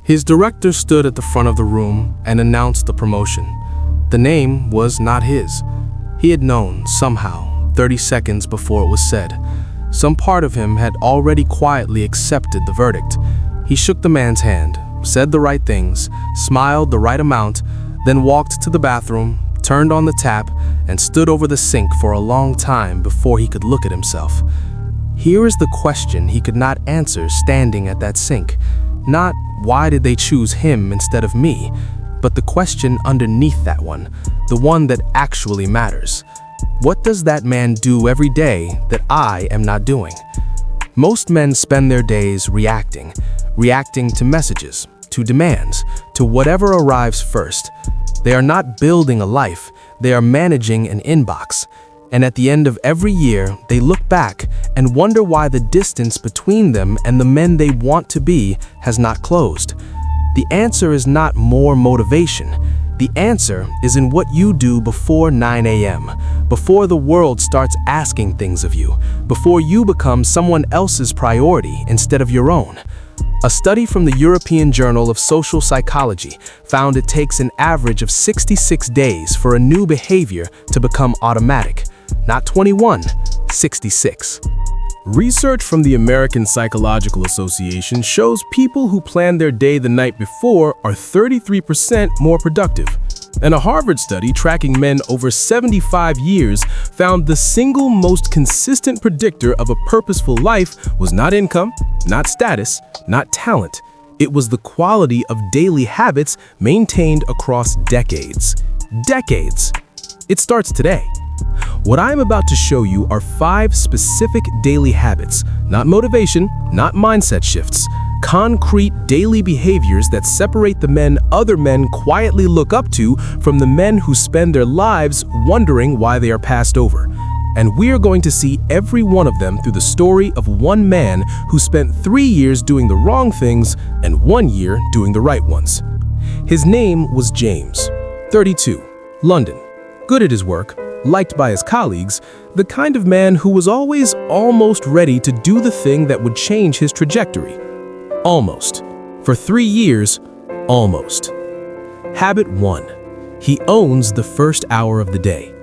His director stood at the front of the room and announced the promotion. The name was not his. He had known, somehow, 30 seconds before it was said. Some part of him had already quietly accepted the verdict. He shook the man's hand, said the right things, smiled the right amount, then walked to the bathroom, turned on the tap, and stood over the sink for a long time before he could look at himself. Here is the question he could not answer standing at that sink. Not, why did they choose him instead of me? But the question underneath that one, the one that actually matters. What does that man do every day that I am not doing? Most men spend their days reacting to messages, to demands, to whatever arrives first. They are not building a life, they are managing an inbox. And at the end of every year, they look back and wonder why the distance between them and the men they want to be has not closed. The answer is not more motivation. The answer is in what you do before 9 a.m., before the world starts asking things of you, before you become someone else's priority instead of your own. A study from the European Journal of Social Psychology found it takes an average of 66 days for a new behavior to become automatic. Not 21, 66. Research from the American Psychological Association shows people who plan their day the night before are 33% more productive. And a Harvard study tracking men over 75 years found the single most consistent predictor of a purposeful life was not income, not status, not talent. It was the quality of daily habits maintained across decades. Decades! It starts today. What I'm about to show you are 5 specific daily habits, not motivation, not mindset shifts, concrete daily behaviors that separate the men other men quietly look up to from the men who spend their lives wondering why they are passed over. And we're going to see every one of them through the story of one man who spent 3 years doing the wrong things and 1 year doing the right ones. His name was James, 32, London, good at his work, liked by his colleagues, the kind of man who was always almost ready to do the thing that would change his trajectory. Almost. For 3 years, almost. Habit 1. He owns the first hour of the day.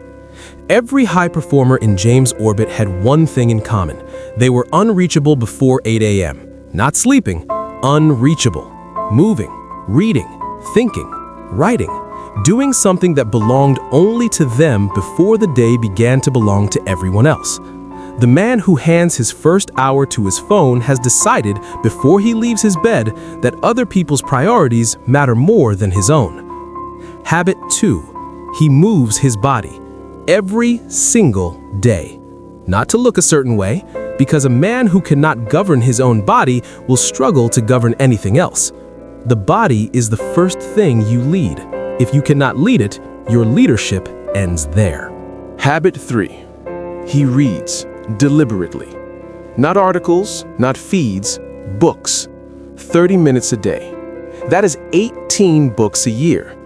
Every high performer in James' orbit had one thing in common. They were unreachable before 8 a.m. Not sleeping, unreachable. Moving, reading, thinking, writing. Doing something that belonged only to them before the day began to belong to everyone else. The man who hands his first hour to his phone has decided before he leaves his bed that other people's priorities matter more than his own. Habit 2. He moves his body every single day. Not to look a certain way, because a man who cannot govern his own body will struggle to govern anything else. The body is the first thing you lead. If you cannot lead it, your leadership ends there. Habit 3. He reads deliberately. Not articles, not feeds, books. 30 minutes a day. That is 18 books a year.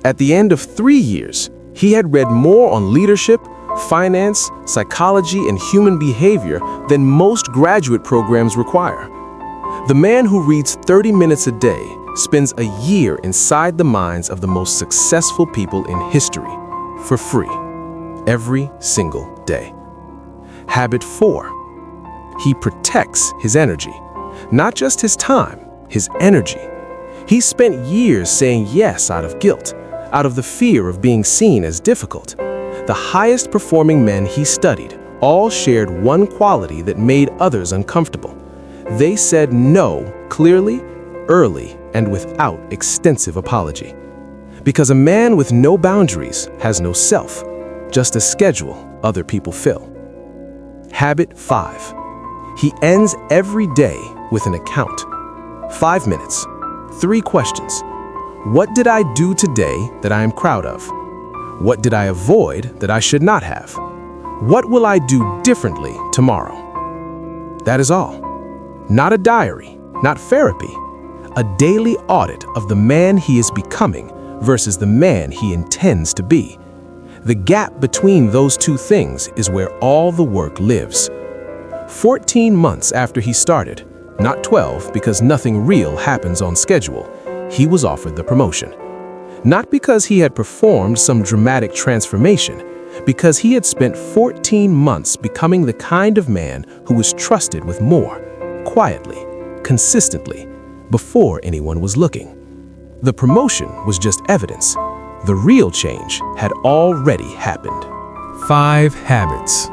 At the end of 3 years, he had read more on leadership, finance, psychology, and human behavior than most graduate programs require. The man who reads 30 minutes a day spends a year inside the minds of the most successful people in history, for free, every single day. Habit 4. He protects his energy. Not just his time, his energy. He spent years saying yes out of guilt, out of the fear of being seen as difficult. The highest performing men he studied all shared one quality that made others uncomfortable. They said no clearly, early, and without extensive apology. Because a man with no boundaries has no self, just a schedule other people fill. Habit 5. He ends every day with an account. 5 minutes, 3 questions. What did I do today that I am proud of? What did I avoid that I should not have? What will I do differently tomorrow? That is all. Not a diary, not therapy. A daily audit of the man he is becoming versus the man he intends to be. The gap between those two things is where all the work lives. 14 months after he started, not 12 because nothing real happens on schedule, he was offered the promotion. Not because he had performed some dramatic transformation, because he had spent 14 months becoming the kind of man who was trusted with more, quietly, consistently, before anyone was looking. The promotion was just evidence. The real change had already happened. 5 habits.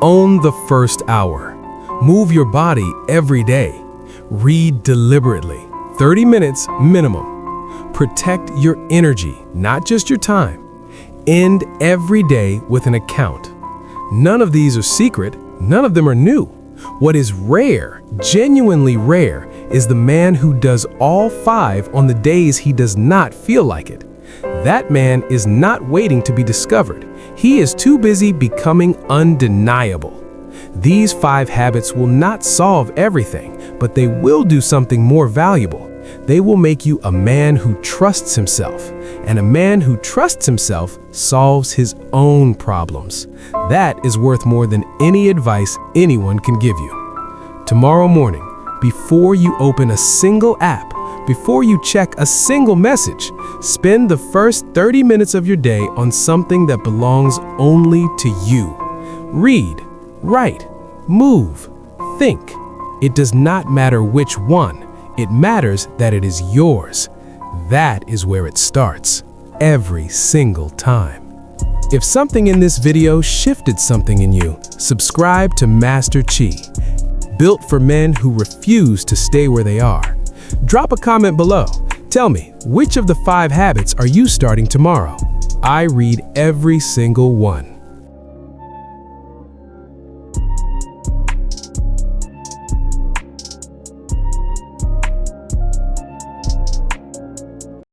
Own the first hour. Move your body every day. Read deliberately, 30 minutes minimum. Protect your energy, not just your time. End every day with an account. None of these are secret, none of them are new. What is rare, genuinely rare, is the man who does all 5 on the days he does not feel like it. That man is not waiting to be discovered. He is too busy becoming undeniable. These 5 habits will not solve everything, but they will do something more valuable. They will make you a man who trusts himself, and a man who trusts himself solves his own problems. That is worth more than any advice anyone can give you. Tomorrow morning, before you open a single app, before you check a single message, spend the first 30 minutes of your day on something that belongs only to you. Read, write, move, think. It does not matter which one. It matters that it is yours. That is where it starts, every single time. If something in this video shifted something in you, subscribe to Master Chie, built for men who refuse to stay where they are. Drop a comment below. Tell me, which of the 5 habits are you starting tomorrow? I read every single one.